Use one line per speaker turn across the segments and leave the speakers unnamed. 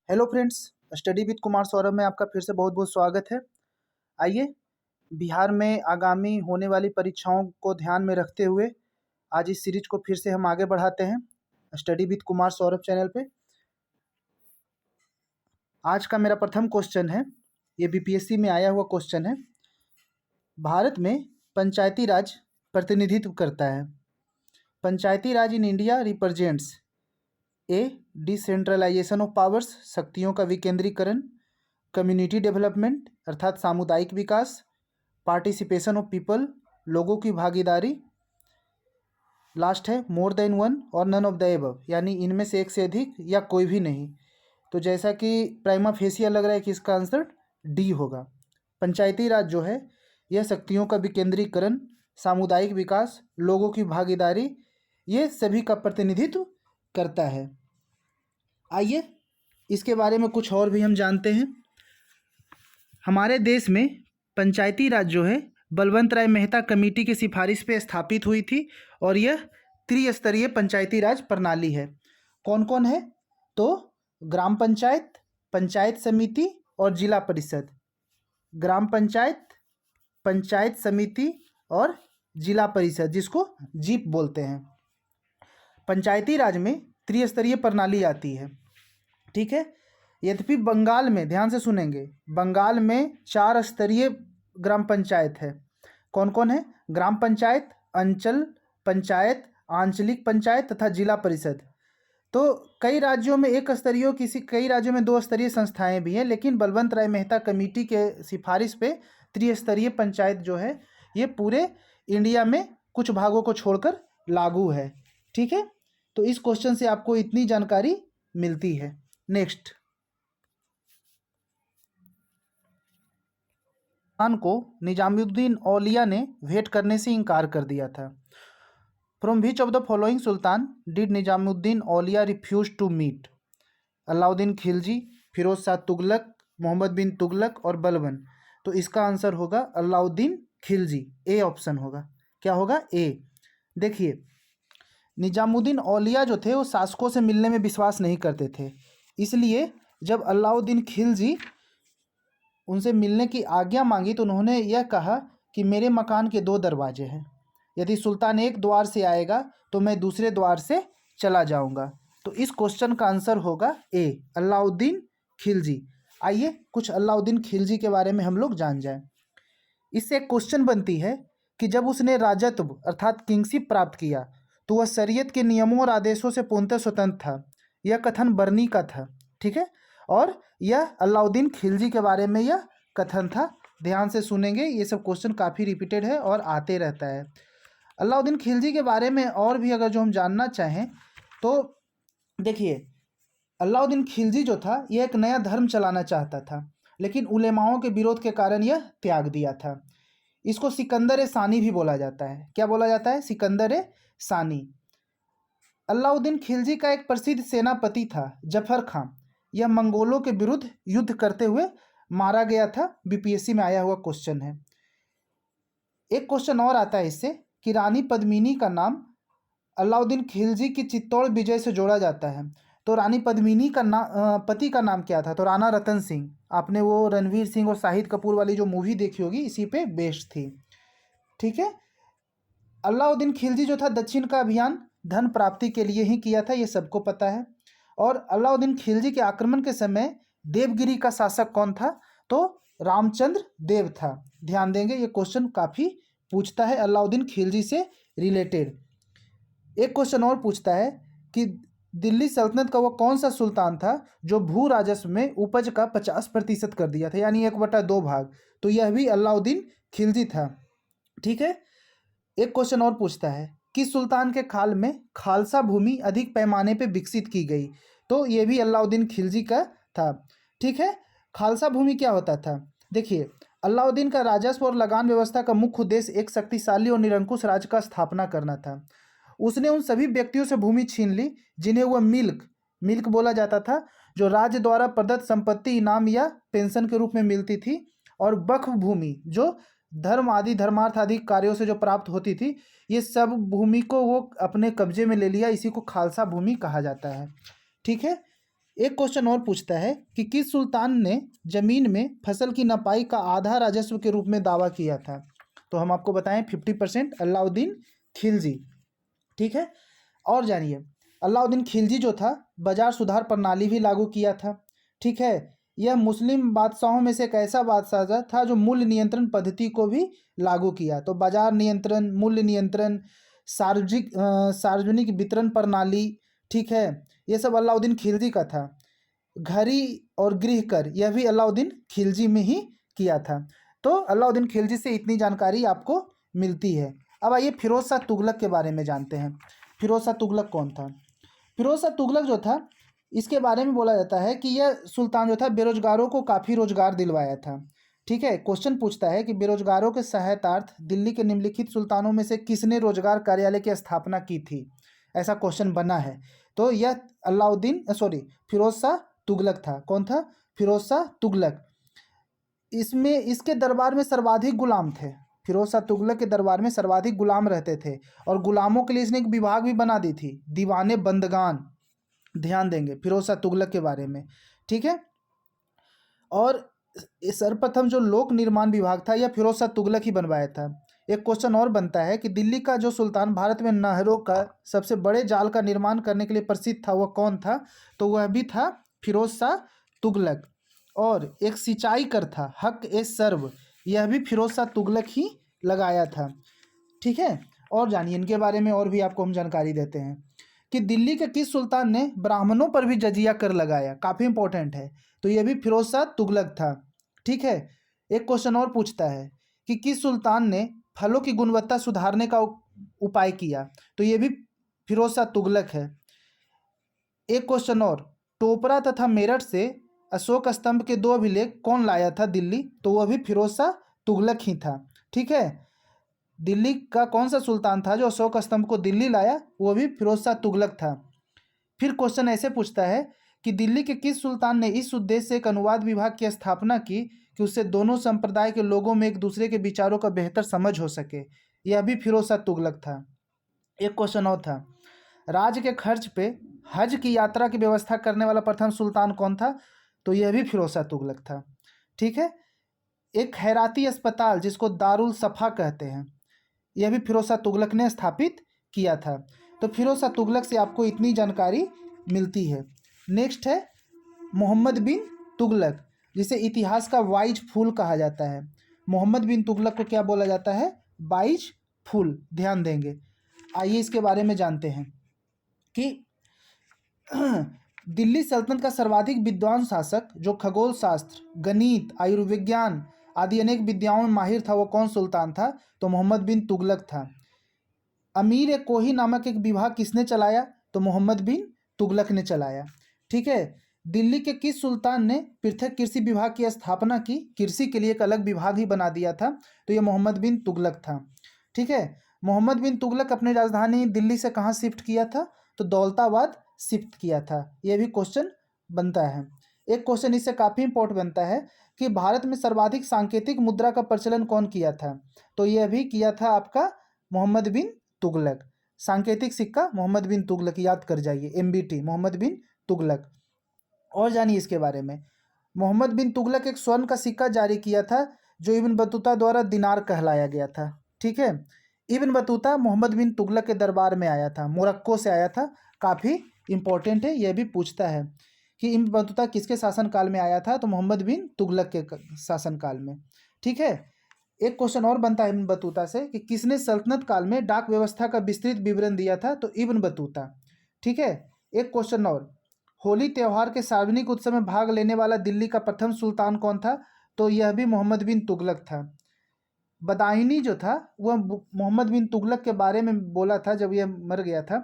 Hello friends, study with Kumar Saurabh में आपका फिर से बहुत बहुत स्वागत है। आइए, बिहार में आगामी होने वाली परीक्षाओं को ध्यान में रखते हुए आज इस सीरीज को फिर से हम आगे बढ़ाते हैं study with Kumar Saurabh channel पे। आज का मेरा प्रथम क्वेश्चन है, ये बीपीएससी में आया हुआ क्वेश्चन है। भारत में पंचायती राज प्रतिनिधित्व करता है। Panchayati raj in India represents a decentralisation of powers, शक्तियों का विकेंद्रीकरण, कम्युनिटी डेवलपमेंट अर्थात सामुदायिक विकास, पार्टिसिपेशन ऑफ पीपल, लोगों की भागीदारी, लास्ट है मोर देन वन और नन ऑफ द एबव, यानी इनमें से एक से अधिक या कोई भी नहीं। तो जैसा कि प्राइमा फेसिया लग रहा है कि इसका आंसर डी होगा। पंचायती राज जो है यह शक्तियों का विकेंद्रीकरण, सामुदायिक विकास, लोगों की भागीदारी, ये सभी का प्रतिनिधित्व करता है। आइए इसके बारे में कुछ और भी हम जानते हैं। हमारे देश में पंचायती राज जो है बलवंत राय मेहता कमेटी की सिफारिश पे स्थापित हुई थी और यह त्रिस्तरीय पंचायती राज प्रणाली है। कौन कौन है? तो ग्राम पंचायत, पंचायत समिति और जिला परिषद। ग्राम पंचायत, पंचायत समिति और जिला परिषद, जिसको जीप बोलते हैं। पंचायती राज में त्रिस्तरीय प्रणाली आती है, ठीक है। यद्यपि बंगाल में, ध्यान से सुनेंगे, बंगाल में 4 स्तरीय ग्राम पंचायत है। कौन कौन है? ग्राम पंचायत, अंचल पंचायत, आंचलिक पंचायत तथा जिला परिषद। तो कई राज्यों में एक स्तरीय, कई राज्यों में 2 स्तरीय संस्थाएं भी हैं, लेकिन बलवंत राय मेहता कमेटी के सिफारिश पे त्रिस्तरीय पंचायत जो है ये पूरे इंडिया में कुछ भागों को छोड़कर लागू है, ठीक है। तो इस क्वेश्चन से आपको इतनी जानकारी मिलती है। नेक्स्ट, खान को निजामुद्दीन औलिया ने भेंट करने से इनकार कर दिया था। From which of the following sultan did Nizamuddin Auliya refuse to meet? Alauddin Khilji, Firoz Shah Tughlaq, Muhammad bin Tughlaq और बलबन। तो इसका आंसर होगा अलाउद्दीन खिलजी, ए ऑप्शन होगा। क्या होगा? ए। देखिए, निजामुद्दीन औलिया जो थे वो शासकों से मिलने में विश्वास नहीं करते थे, इसलिए जब अलाउद्दीन खिलजी उनसे मिलने की आज्ञा मांगी तो उन्होंने यह कहा कि मेरे मकान के 2 दरवाजे हैं, यदि सुल्तान एक द्वार से आएगा तो मैं दूसरे द्वार से चला जाऊंगा। तो इस क्वेश्चन का आंसर होगा ए, अलाउद्दीन खिलजी। आइए कुछ अलाउद्दीन खिलजी के बारे में हम लोग जान जाएं। इससे एक क्वेश्चन बनती है कि जब उसने राजत्व अर्थात किंगशिप प्राप्त किया तो वह शरीयत के नियमों और आदेशों से पूर्णतः स्वतंत्र था। यह कथन बर्नी का था, ठीक है। और यह अलाउद्दीन खिलजी के बारे में यह कथन था। ध्यान से सुनेंगे, ये सब क्वेश्चन काफ़ी रिपीटेड है और आते रहता है। अलाउद्दीन खिलजी के बारे में और भी अगर जो हम जानना चाहें तो देखिए, अलाउद्दीन खिलजी जो था यह एक नया धर्म चलाना चाहता था, लेकिन उलेमाओं के विरोध के कारण यह त्याग दिया था। इसको सिकंदर ए सानी भी बोला जाता है। क्या बोला जाता है? सिकंदर ए सानी। अलाउद्दीन खिलजी का एक प्रसिद्ध सेनापति था जफर खां। यह मंगोलों के विरुद्ध युद्ध करते हुए मारा गया था। बीपीएससी में आया हुआ क्वेश्चन है। एक क्वेश्चन और आता है इससे कि रानी पद्मिनी का नाम अलाउद्दीन खिलजी की चित्तौड़ विजय से जोड़ा जाता है। तो रानी पद्मिनी का पति का नाम क्या था? तो राणा रतन सिंह। आपने वो रणवीर सिंह और शाहिद कपूर वाली जो मूवी देखी होगी, इसी पे बेस्ड थी, ठीक है। अलाउद्दीन खिलजी जो था दक्षिण का अभियान धन प्राप्ति के लिए ही किया था, ये सबको पता है। और अलाउद्दीन खिलजी के आक्रमण के समय देवगिरी का शासक कौन था? तो रामचंद्र देव था। ध्यान देंगे, ये क्वेश्चन काफ़ी पूछता है अलाउद्दीन खिलजी से रिलेटेड। एक क्वेश्चन और पूछता है कि दिल्ली सल्तनत का वो कौन सा सुल्तान था जो भू राजस्व में उपज का 50% कर दिया था, यानी 1/2 भाग। तो यह भी अलाउद्दीन खिलजी था, ठीक है। एक क्वेश्चन और पूछता है किस सुल्तान के काल में खालसा भूमि अधिक पैमाने पे विकसित की गई? तो ये भी अलाउद्दीन खिलजी का था, ठीक है। खालसा भूमि क्या होता था? देखिए, अलाउद्दीन का राजस्व और लगान व्यवस्था का मुख्य उद्देश्य एक शक्तिशाली और निरंकुश राज्य का स्थापना करना था। उसने उन सभी व्यक्तियों से भूमि छीन ली जिन्हें वह मिल्क बोला जाता था, जो राज्य द्वारा प्रदत्त संपत्ति, इनाम या पेंशन के रूप में मिलती थी, और वक्फ भूमि जो धर्म आदि धर्मार्थ आदि कार्यों से जो प्राप्त होती थी, ये सब भूमि को वो अपने कब्जे में ले लिया। इसी को खालसा भूमि कहा जाता है, ठीक है। एक क्वेश्चन और पूछता है कि किस सुल्तान ने जमीन में फसल की नपाई का आधा राजस्व के रूप में दावा किया था? तो हम आपको बताएं 50%, अलाउद्दीन खिलजी। ठीक है, और जानिए, अलाउद्दीन खिलजी जो था बाजार सुधार प्रणाली भी लागू किया था। ठीक है, यह मुस्लिम बादशाहों में से एक ऐसा बादशाह था जो मूल्य नियंत्रण पद्धति को भी लागू किया। तो बाजार नियंत्रण, मूल्य नियंत्रण, सार्वजनिक वितरण प्रणाली, ठीक है, ये सब अलाउद्दीन खिलजी का था। घरी और गृह कर, यह भी अलाउद्दीन खिलजी में ही किया था। तो अलाउद्दीन खिलजी से इतनी जानकारी आपको मिलती है। अब आइए फिरोज शाह तुगलक के बारे में जानते हैं। फिरोज शाह तुगलक कौन था? फिरोज शाह तुगलक जो था, इसके बारे में बोला जाता है कि यह सुल्तान जो था बेरोजगारों को काफ़ी रोजगार दिलवाया था। ठीक है, क्वेश्चन पूछता है कि बेरोजगारों के सहायतार्थ दिल्ली के निम्नलिखित सुल्तानों में से किसने रोजगार कार्यालय की स्थापना की थी? ऐसा क्वेश्चन बना है। तो यह फिरोज शाह तुगलक था। कौन था? फिरोज शाह तुगलक। इसमें इसके दरबार में सर्वाधिक गुलाम थे। फिरोज शाह तुगलक के दरबार में सर्वाधिक गुलाम रहते थे और गुलामों के लिए इसने एक विभाग भी बना दी थी, दीवाने बंदगान। ध्यान देंगे फिरोज शाह तुगलक के बारे में। ठीक है, और सर्वप्रथम जो लोक निर्माण विभाग था यह फिरोज शाह तुगलक ही बनवाया था। एक क्वेश्चन और बनता है कि दिल्ली का जो सुल्तान भारत में नहरों का सबसे बड़े जाल का निर्माण करने के लिए प्रसिद्ध था, वह कौन था? तो वह भी था फिरोज शाह तुगलक। और एक सिंचाई कर था, हक ए सर्व, यह भी फिरोज शाह तुगलक ही लगाया था। ठीक है, और जानिए इनके बारे में और भी आपको हम जानकारी देते हैं कि दिल्ली के किस सुल्तान ने ब्राह्मणों पर भी जजिया कर लगाया? काफ़ी इंपॉर्टेंट है। तो यह भी फिरोज शाह तुगलक था। ठीक है, एक क्वेश्चन और पूछता है कि किस सुल्तान ने फलों की गुणवत्ता सुधारने का उपाय किया? तो यह भी फिरोज शाह तुगलक है। एक क्वेश्चन और, टोपरा तथा मेरठ से अशोक स्तंभ के 2 अभिलेख कौन लाया था दिल्ली? तो वह भी फिरोज शाह तुगलक ही था। ठीक है, दिल्ली का कौन सा सुल्तान था जो अशोक स्तंभ को दिल्ली लाया? वो भी फिरोज शाह तुगलक था। फिर क्वेश्चन ऐसे पूछता है कि दिल्ली के किस सुल्तान ने इस उद्देश्य से एक अनुवाद विभाग की स्थापना की कि उससे दोनों संप्रदाय के लोगों में एक दूसरे के विचारों का बेहतर समझ हो सके? यह भी फिरोज शाह तुगलक था। एक क्वेश्चन और था, राज्य के खर्च पे हज की यात्रा की व्यवस्था करने वाला प्रथम सुल्तान कौन था? तो यह भी फिरोज शाह तुगलक था। ठीक है, एक खैराती अस्पताल जिसको दारुल सफ़ा कहते हैं, यह भी फिरोज शाह तुगलक ने स्थापित किया था। तो फिरोज शाह तुगलक से आपको इतनी जानकारी मिलती है। नेक्स्ट है मोहम्मद बिन तुगलक, जिसे इतिहास का वाइज फूल कहा जाता है। मोहम्मद बिन तुगलक को क्या बोला जाता है? वाइज फूल। ध्यान देंगे। आइए इसके बारे में जानते हैं कि दिल्ली सल्तनत का सर्वाधिक विद्वान शासक जो खगोल शास्त्र, गणित, आयुर्विज्ञान आदि अनेक विद्याओं में माहिर था, वो कौन सुल्तान था? तो मोहम्मद बिन तुगलक था। अमीर ए कोही नामक एक विभाग किसने चलाया? तो मोहम्मद बिन तुगलक ने चलाया। ठीक है, दिल्ली के किस सुल्तान ने पृथक कृषि विभाग की स्थापना की? कृषि के लिए एक अलग विभाग ही बना दिया था। तो ये मोहम्मद बिन तुगलक था। ठीक है, मोहम्मद बिन तुगलक अपनी राजधानी दिल्ली से कहाँ शिफ्ट किया था? तो दौलताबाद शिफ्ट किया था। यह भी क्वेश्चन बनता है। एक क्वेश्चन इससे काफ़ी इंपॉर्टेंट बनता है कि भारत में सर्वाधिक सांकेतिक मुद्रा का प्रचलन कौन किया था? तो यह भी किया था आपका मोहम्मद बिन तुगलक। सांकेतिक सिक्का मोहम्मद बिन तुगलक, याद कर जाइए, MBT, मोहम्मद बिन तुगलक। और जानिए इसके बारे में, मोहम्मद बिन तुगलक एक स्वर्ण का सिक्का जारी किया था जो इब्न बतूता द्वारा दिनार कहलाया गया था। ठीक है, इब्न बतूता मोहम्मद बिन तुगलक के दरबार में आया था, मोरक्को से आया था। काफ़ी इंपॉर्टेंट है, यह भी पूछता है कि इब्न बतूता किसके शासनकाल में आया था? तो मोहम्मद बिन तुगलक के शासनकाल में। ठीक है, एक क्वेश्चन और बनता है इब्न बतूता से कि किसने सल्तनत काल में डाक व्यवस्था का विस्तृत विवरण दिया था? तो इब्न बतूता। ठीक है, एक क्वेश्चन और, होली त्यौहार के सार्वजनिक उत्सव में भाग लेने वाला दिल्ली का प्रथम सुल्तान कौन था? तो यह भी मोहम्मद बिन तुगलक था। बदायूनी जो था वह मोहम्मद बिन तुगलक के बारे में बोला था जब यह मर गया था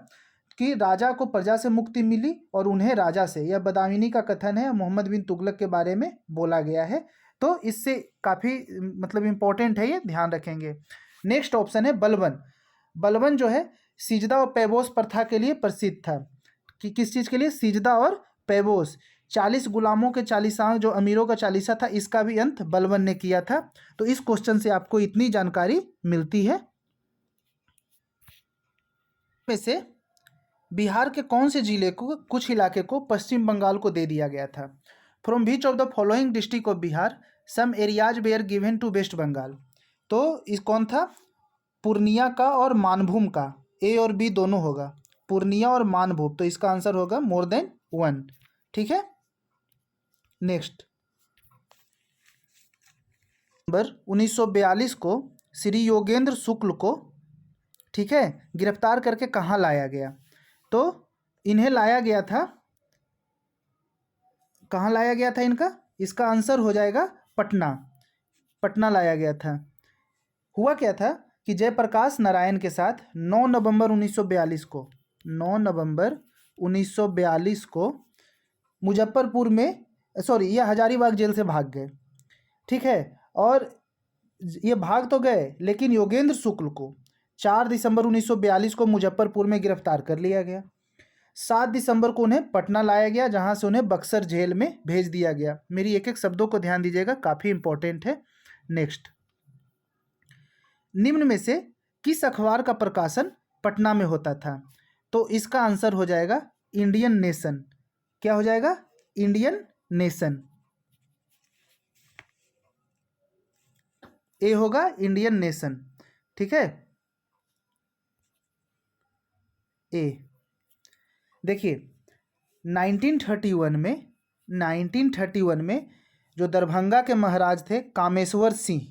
कि राजा को प्रजा से मुक्ति मिली और उन्हें राजा से। यह बदायूनी का कथन है, मोहम्मद बिन तुगलक के बारे में बोला गया है। तो इससे काफ़ी मतलब इम्पोर्टेंट है, ये ध्यान रखेंगे। नेक्स्ट ऑप्शन है बलबन। बलबन जो है सिजदा और पैबोस प्रथा के लिए प्रसिद्ध था। कि किस चीज़ के लिए? सिजदा और पैबोस। 40 गुलामों के चालीसा, जो अमीरों का चालीसा था, इसका भी अंत बलबन ने किया था। तो इस क्वेश्चन से आपको इतनी जानकारी मिलती है। में से बिहार के कौन से जिले को कुछ इलाके को पश्चिम बंगाल को दे दिया गया था? From which of the following district of Bihar some areas were given to West Bengal? तो इस कौन था? पूर्णिया का और मानभूम का, ए और बी दोनों होगा, पूर्णिया और मानभूम, तो इसका आंसर होगा मोर देन 1। ठीक है, नेक्स्ट। नवंबर 1942 को श्री योगेंद्र शुक्ल को, ठीक है, गिरफ्तार करके कहाँ लाया गया? तो इन्हें लाया गया था, कहाँ लाया गया था इनका? इसका आंसर हो जाएगा पटना, पटना लाया गया था। हुआ क्या था कि जयप्रकाश नारायण के साथ 9 नवंबर 1942 को, 9 नवंबर 1942 को मुजफ्फरपुर में, सॉरी, ये हजारीबाग जेल से भाग गए। ठीक है, और ये भाग तो गए लेकिन योगेंद्र शुक्ल को 4 दिसंबर 1942 को मुजफ्फरपुर में गिरफ्तार कर लिया गया। 7 दिसंबर को उन्हें पटना लाया गया, जहां से उन्हें बक्सर जेल में भेज दिया गया। मेरी एक एक शब्दों को ध्यान दीजिएगा, काफ़ी इंपॉर्टेंट है। नेक्स्ट, निम्न में से किस अखबार का प्रकाशन पटना में होता था? तो इसका आंसर हो जाएगा इंडियन नेशन। क्या हो जाएगा? Indian nation. ए होगा इंडियन नेशन। ठीक है, ए। देखिए 1931 में जो दरभंगा के महाराज थे कामेश्वर सिंह,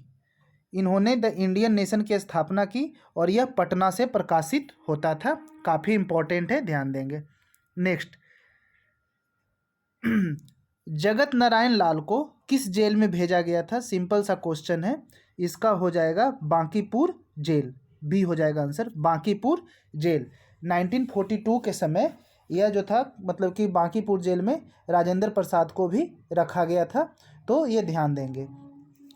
इन्होंने द इंडियन नेशन की स्थापना की और यह पटना से प्रकाशित होता था। काफ़ी इंपॉर्टेंट है, ध्यान देंगे। नेक्स्ट, जगत नारायण लाल को किस जेल में भेजा गया था? सिंपल सा क्वेश्चन है, इसका हो जाएगा बांकीपुर जेल, बी हो जाएगा आंसर, बांकीपुर जेल। 1942 के समय यह जो था, मतलब कि बांकीपुर जेल में राजेंद्र प्रसाद को भी रखा गया था, तो ये ध्यान देंगे।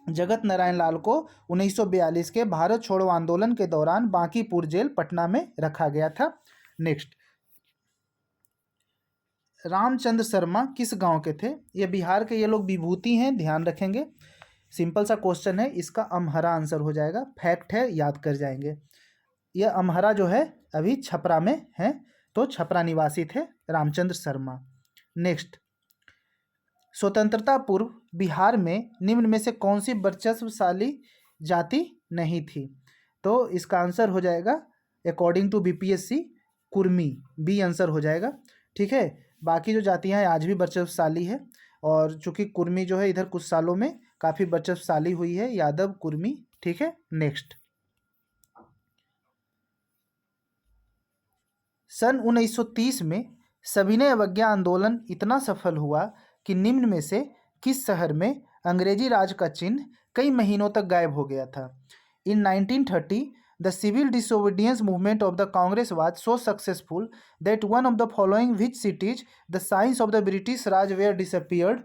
जगत नारायण लाल को 1942 के भारत छोड़ो आंदोलन के दौरान बांकीपुर जेल पटना में रखा गया था। नेक्स्ट, रामचंद्र शर्मा किस गांव के थे? ये बिहार के ये लोग विभूति हैं, ध्यान रखेंगे। सिंपल सा क्वेश्चन है, इसका अमहरा आंसर हो जाएगा, फैक्ट है, याद कर जाएंगे। यह अमहरा जो है अभी छपरा में है, तो छपरा निवासी थे रामचंद्र शर्मा। नेक्स्ट, स्वतंत्रता पूर्व बिहार में निम्न में से कौन सी वर्चस्वशाली जाति नहीं थी? तो इसका आंसर हो जाएगा अकॉर्डिंग टू बीपीएससी कुर्मी, बी आंसर हो जाएगा। ठीक है, बाकी जो जातियां हैं आज भी वर्चस्वशाली है, और चूंकि कुर्मी जो है इधर कुछ सालों में काफ़ी वर्चस्वशाली हुई है, यादव कुर्मी। ठीक है, नेक्स्ट, सन 1930 में सविनय अवज्ञा आंदोलन इतना सफल हुआ कि निम्न में से किस शहर में अंग्रेजी राज का चिन्ह कई महीनों तक गायब हो गया था? In 1930 the civil disobedience movement of the Congress was so successful that one of the following which cities the signs of the British Raj were disappeared?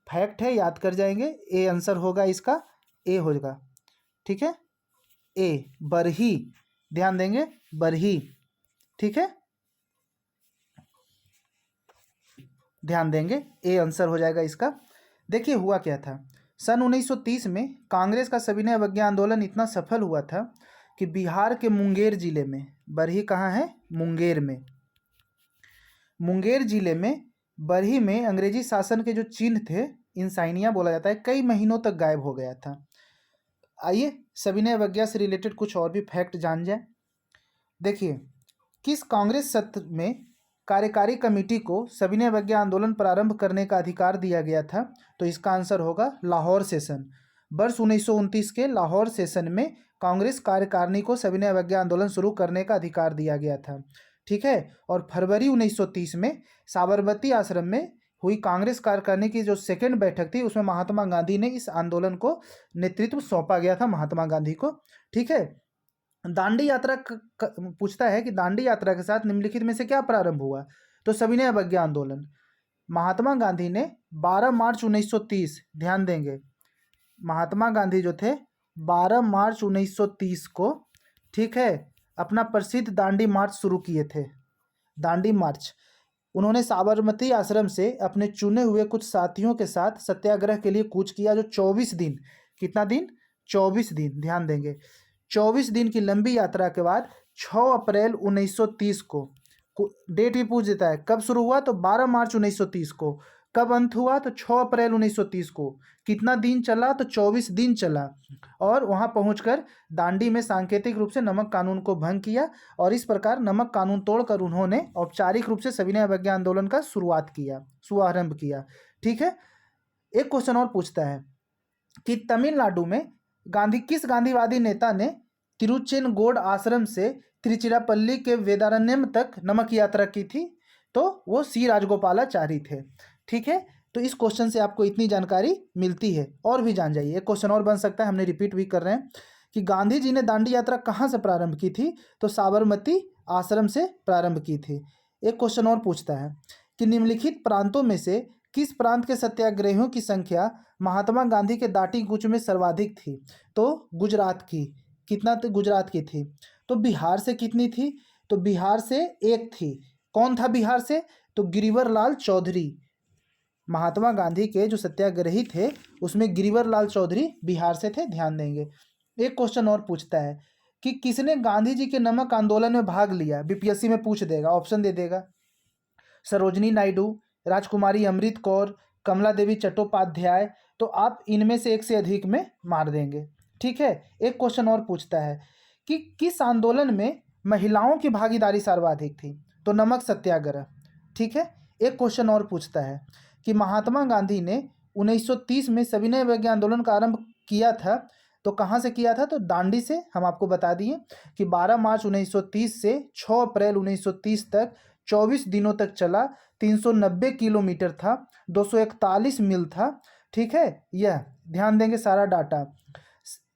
Fact है, याद कर जाएंगे। ए आंसर होगा इसका, ए होगा। ठीक है, ए बरही, ध्यान देंगे, बरही। ठीक है, ध्यान देंगे, ए आंसर हो जाएगा इसका। देखिए हुआ क्या था, सन 1930 में कांग्रेस का सविनय अवज्ञा आंदोलन इतना सफल हुआ था कि बिहार के मुंगेर जिले में, बरही कहाँ है? मुंगेर में, मुंगेर जिले में बरही में अंग्रेजी शासन के जो चिन्ह थे, इंसाइनिया बोला जाता है, कई महीनों तक गायब हो गया था। आइए सविनय अवज्ञा से रिलेटेड कुछ और भी फैक्ट जान जाए। देखिए, किस कांग्रेस सत्र में कार्यकारी कमेटी को सविनय अवज्ञा आंदोलन प्रारंभ करने का अधिकार दिया गया था? तो इसका आंसर होगा लाहौर सेशन। वर्ष 1929 के लाहौर सेशन में कांग्रेस कार्यकारिणी को सविनय अवज्ञा आंदोलन शुरू करने का अधिकार दिया गया था। ठीक है, और फरवरी 1930 में साबरमती आश्रम में हुई कांग्रेस कार्यकारिणी की जो सेकेंड बैठक थी, उसमें महात्मा गांधी ने इस आंदोलन को नेतृत्व सौंपा गया था, महात्मा गांधी को। ठीक है, दांडी यात्रा पूछता है कि दांडी यात्रा के साथ निम्नलिखित में से क्या प्रारंभ हुआ? तो सविनय अवज्ञा आंदोलन। महात्मा गांधी ने 12 मार्च 1930, ध्यान देंगे, महात्मा गांधी जो थे 12 मार्च 1930 को, ठीक है, अपना प्रसिद्ध दांडी मार्च शुरू किए थे। दांडी मार्च उन्होंने साबरमती आश्रम से अपने चुने हुए कुछ साथियों के साथ सत्याग्रह के लिए कूच किया, जो 24 दिन, कितना दिन? 24 दिन, ध्यान देंगे। 24 दिन की लंबी यात्रा के बाद 6 अप्रैल 1930 को डेट भी पूछ देता है, कब शुरू हुआ तो 12 मार्च 1930 को, कब अंत हुआ तो 6 अप्रैल 1930 को, कितना दिन चला तो 24 दिन चला, और वहां पहुंचकर दांडी में सांकेतिक रूप से नमक कानून को भंग किया, और इस प्रकार नमक कानून तोड़कर उन्होंने औपचारिक रूप से सविनय अवज्ञा आंदोलन का शुभारंभ किया। ठीक है। एक क्वेश्चन और पूछता है कि तमिलनाडु में किस गांधीवादी नेता ने तिरुचेनगोड आश्रम से तिरुचिरापल्ली के वेदारण्यम तक नमक यात्रा की थी? तो वो सी राजगोपालाचारी थे। ठीक है। तो इस क्वेश्चन से आपको इतनी जानकारी मिलती है, और भी जान जाइए। एक क्वेश्चन और बन सकता है, हमने रिपीट भी कर रहे हैं कि गांधी जी ने दांडी यात्रा कहाँ से प्रारंभ की थी? तो साबरमती आश्रम से प्रारंभ की थी। एक क्वेश्चन और पूछता है कि निम्नलिखित प्रांतों में से किस प्रांत के सत्याग्रहियों की संख्या महात्मा गांधी के दाटी कूच में सर्वाधिक थी? तो गुजरात की। कितना गुजरात की थी? तो बिहार से कितनी थी? तो बिहार से एक थी। कौन था बिहार से? तो गिरिवर लाल चौधरी। महात्मा गांधी के जो सत्याग्रही थे उसमें गिरिवर लाल चौधरी बिहार से थे, ध्यान देंगे। एक क्वेश्चन और पूछता है कि किसने गांधी जी के नमक आंदोलन में भाग लिया? बीपीएससी में पूछ देगा, ऑप्शन दे देगा। सरोजनी नायडू, राजकुमारी अमृत कौर, कमला देवी चट्टोपाध्याय। तो आप इनमें से एक से अधिक में मार देंगे। ठीक है। एक क्वेश्चन और पूछता है कि किस आंदोलन में महिलाओं की भागीदारी सर्वाधिक थी? तो नमक सत्याग्रह। ठीक है। एक क्वेश्चन और पूछता है कि महात्मा गांधी ने 1930 में सविनय अवज्ञा आंदोलन का आरंभ किया था, तो कहाँ से किया था? तो दांडी से। हम आपको बता दिए कि 12 मार्च 1930 से 6 अप्रैल 1930 तक 24 दिनों तक चला, 390 किलोमीटर था, 241 मील था। ठीक है। यह ध्यान देंगे सारा डाटा।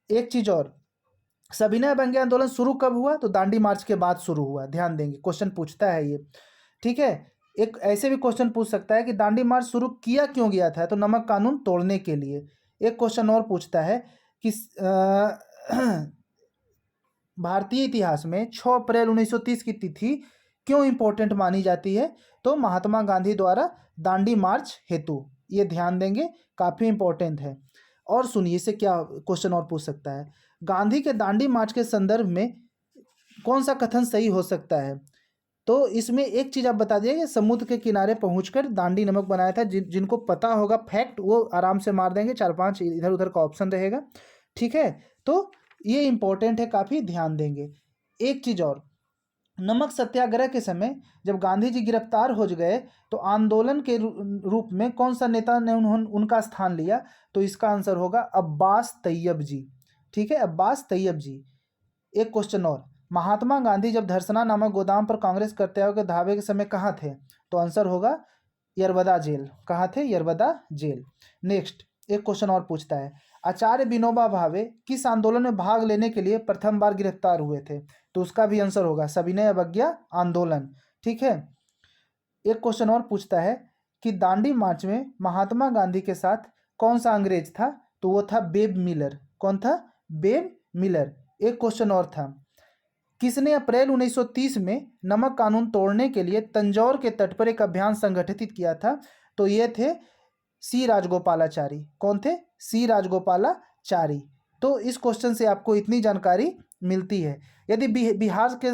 एक चीज और, सविनय अवज्ञा आंदोलन शुरू कब हुआ? तो दांडी मार्च के बाद शुरू हुआ, ध्यान देंगे, क्वेश्चन पूछता है ये। ठीक है। एक ऐसे भी क्वेश्चन पूछ सकता है कि दांडी मार्च शुरू किया क्यों गया था? तो नमक कानून तोड़ने के लिए। एक क्वेश्चन और पूछता है कि भारतीय इतिहास में 6 अप्रैल 1930 की तिथि क्यों इंपॉर्टेंट मानी जाती है? तो महात्मा गांधी द्वारा दांडी मार्च हेतु। ये ध्यान देंगे, काफी इंपॉर्टेंट है। और सुनिए इससे क्या क्वेश्चन और पूछ सकता है, गांधी के दांडी मार्च के संदर्भ में कौन सा कथन सही हो सकता है? तो इसमें एक चीज आप बता दिए कि समुद्र के किनारे पहुंचकर दांडी नमक बनाया था। जिनको पता होगा फैक्ट वो आराम से मार देंगे, 4-5 इधर उधर का ऑप्शन रहेगा। ठीक है। तो ये इंपॉर्टेंट है, काफी ध्यान देंगे। एक चीज और, नमक सत्याग्रह के समय जब गांधी जी गिरफ्तार हो गए तो आंदोलन के रूप में कौन सा नेता ने उनका स्थान लिया? तो इसका आंसर होगा अब्बास तैयब जी। ठीक है, अब्बास तैयब जी। एक क्वेश्चन और, महात्मा गांधी जब धरसना नामक गोदाम पर कांग्रेस करते के धावे के समय कहाँ थे? तो आंसर होगा यरबदा जेल। कहाँ थे? यरबदा जेल। नेक्स्ट एक क्वेश्चन और पूछता है, आचार्य विनोबा भावे किस आंदोलन में भाग लेने के लिए प्रथम बार गिरफ्तार हुए थे? तो उसका भी आंसर होगा सविनय अवज्ञा आंदोलन। ठीक है। एक क्वेश्चन और पूछता है कि दांडी मार्च में महात्मा गांधी के साथ कौन सा अंग्रेज था? तो वो था बेब मिलर। कौन था? Babe Miller. एक क्वेश्चन और था, किसने अप्रैल 1930 में नमक कानून तोड़ने के लिए तंजौर के तट पर एक अभियान संगठित किया था? तो ये थे सी राजगोपालाचारी। कौन थे? सी राजगोपालाचारी। तो इस क्वेश्चन से आपको इतनी जानकारी मिलती है। यदि बिहार के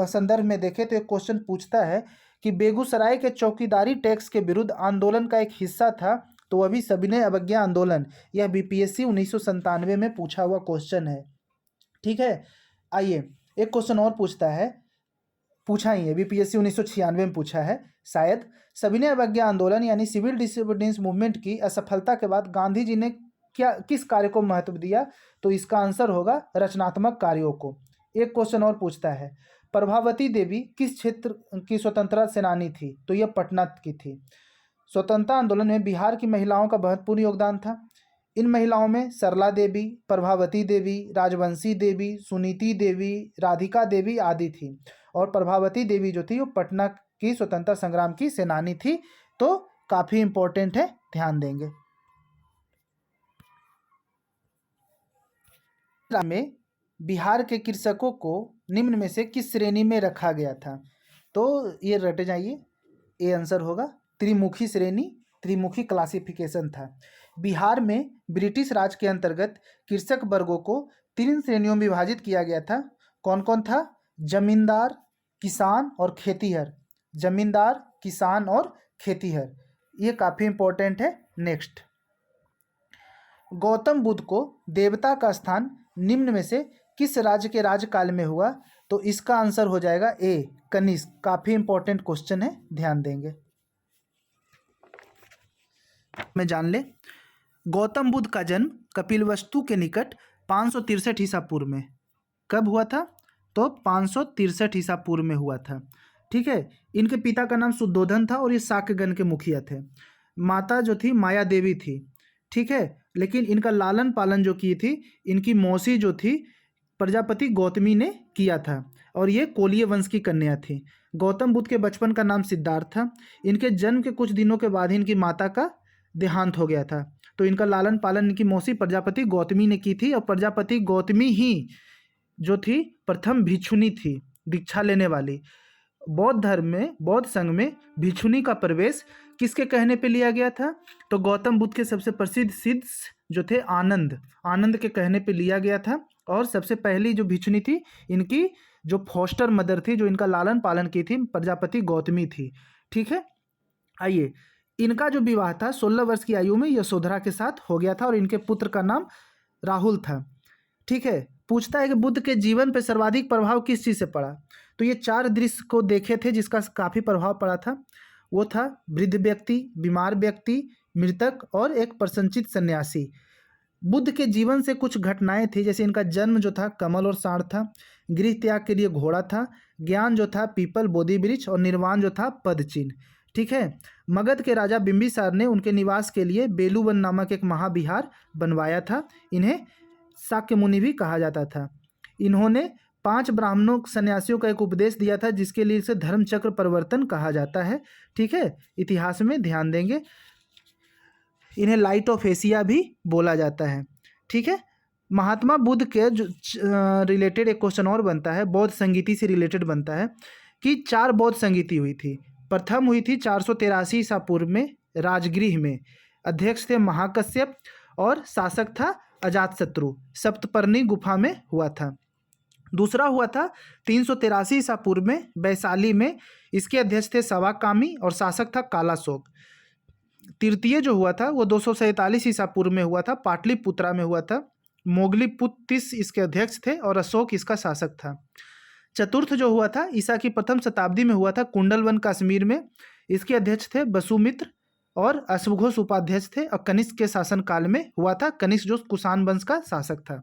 संदर्भ में देखें तो एक क्वेश्चन पूछता है कि बेगूसराय के चौकीदारी टैक्स के विरुद्ध आंदोलन का एक हिस्सा था, तो अभी सविनय अवज्ञा आंदोलन। यह बीपीएससी 1997 में पूछा हुआ क्वेश्चन है। ठीक है। आइए एक क्वेश्चन और पूछता है, पूछा ही है, बीपीएससी 1996 में पूछा है शायद। सविनय अवज्ञा आंदोलन यानी सिविल डिसोबीडियंस मूवमेंट की असफलता के बाद गांधी जी ने किस कार्य को महत्व दिया? तो इसका आंसर होगा रचनात्मक कार्यों को। एक क्वेश्चन और पूछता है, प्रभावती देवी किस क्षेत्र की स्वतंत्रता सेनानी थी? तो यह पटना की थी। स्वतंत्रता आंदोलन में बिहार की महिलाओं का महत्वपूर्ण योगदान था। इन महिलाओं में सरला देवी, प्रभावती देवी, राजवंशी देवी, सुनीति देवी, राधिका देवी आदि थी। और प्रभावती देवी जो थी वो पटना की स्वतंत्रता संग्राम की सेनानी थी। तो काफी इंपॉर्टेंट है, ध्यान देंगे। में बिहार के कृषकों को निम्न में से किस श्रेणी में रखा गया था? तो ये रटे जाइए, ये आंसर होगा त्रिमुखी श्रेणी, त्रिमुखी क्लासिफिकेशन था। बिहार में ब्रिटिश राज के अंतर्गत कृषक वर्गों को 3 श्रेणियों में विभाजित किया गया था। कौन कौन था? जमींदार, किसान और खेतीहर, जमींदार, किसान और खेतीहर, ये काफ़ी इंपॉर्टेंट है। नेक्स्ट, गौतम बुद्ध को देवता का स्थान निम्न में से किस राज्य के राज्यकाल में हुआ? तो इसका आंसर हो जाएगा ए, कनिष्क। काफ़ी इंपॉर्टेंट क्वेश्चन है, ध्यान देंगे। में जान ले, गौतम बुद्ध का जन्म कपिलवस्तु के निकट 563 ईसा पूर्व में कब हुआ था? तो 563 ईसा पूर्व में हुआ था। ठीक है। इनके पिता का नाम शुद्धोधन था और ये शाक्यगण के मुखिया थे। माता जो थी माया देवी थी। ठीक है। लेकिन इनका लालन पालन जो की थी इनकी मौसी जो थी प्रजापति गौतमी ने किया था और ये कोलीय वंश की कन्या थी। गौतम बुद्ध के बचपन का नाम सिद्धार्थ था। इनके जन्म के कुछ दिनों के बाद ही इनकी माता का देहांत हो गया था। तो इनका लालन पालन इनकी मौसी प्रजापति गौतमी ने की थी और प्रजापति गौतमी ही जो थी प्रथम भिक्षुनी थी, दीक्षा लेने वाली। बौद्ध धर्म में, बौद्ध संघ में भिक्षुनी का प्रवेश किसके कहने पे लिया गया था? तो गौतम बुद्ध के सबसे प्रसिद्ध शिष्य जो थे आनंद के कहने पे लिया गया था। और सबसे पहली जो भिक्षुनी थी इनकी जो फॉस्टर मदर थी, जो इनका लालन पालन की थी, प्रजापति गौतमी थी। ठीक है। आइए, इनका जो विवाह था 16 वर्ष की आयु में यशोधरा के साथ हो गया था और इनके पुत्र का नाम राहुल था। ठीक है। पूछता है कि बुद्ध के जीवन पर सर्वाधिक प्रभाव किस चीज़ से पड़ा? तो ये 4 दृश्य को देखे थे जिसका काफ़ी प्रभाव पड़ा था। वो था वृद्ध व्यक्ति, बीमार व्यक्ति, मृतक और एक प्रसन्नचित्त सन्यासी। बुद्ध के जीवन से कुछ घटनाएं थी, जैसे इनका जन्म जो था कमल और साँड़ था, गृह त्याग के लिए घोड़ा था, ज्ञान जो था पीपल बोधि वृक्ष और निर्वाण जो था पद चिन्ह। ठीक है। मगध के राजा बिंबिसार ने उनके निवास के लिए बेलूवन नामक एक महाविहार बनवाया था। इन्हें शाक्य मुनि भी कहा जाता था। इन्होंने 5 ब्राह्मणों सन्यासियों का एक उपदेश दिया था जिसके लिए इसे धर्मचक्र परिवर्तन कहा जाता है। ठीक है। इतिहास में ध्यान देंगे। इन्हें लाइट ऑफ एशिया भी बोला जाता है। ठीक है। महात्मा बुद्ध के रिलेटेड एक क्वेश्चन और बनता है, बौद्ध संगीति से रिलेटेड बनता है कि 4 बौद्ध संगीति हुई थी। प्रथम हुई थी 483 ईसा पूर्व में राजगृह में। अध्यक्ष थे महाकश्यप और शासक था अजातशत्रु। सप्तपर्णी गुफा में हुआ था। दूसरा हुआ था 383 ईसा पूर्व में वैशाली में। इसके अध्यक्ष थे सवाकामी और शासक था कालाशोक। तृतीय जो हुआ था वो 247 ईसा पूर्व में हुआ था, पाटलिपुत्रा में हुआ था। मोगलीपुत्तिस इसके अध्यक्ष थे और अशोक इसका शासक था। चतुर्थ जो हुआ था ईसा की प्रथम शताब्दी में हुआ था, कुंडलवन कश्मीर में। इसके अध्यक्ष थे वसुमित्र और अश्वघोष उपाध्यक्ष थे और कनिष्क के शासनकाल में हुआ था। कनिष्क जो कुषाण वंश का शासक था।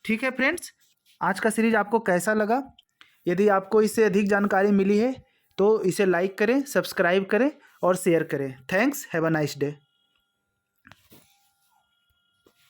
ठीक है फ्रेंड्स, आज का सीरीज आपको कैसा लगा? यदि आपको इससे अधिक जानकारी मिली है तो इसे लाइक करें, सब्सक्राइब करें और शेयर करें। Thanks, have a nice day.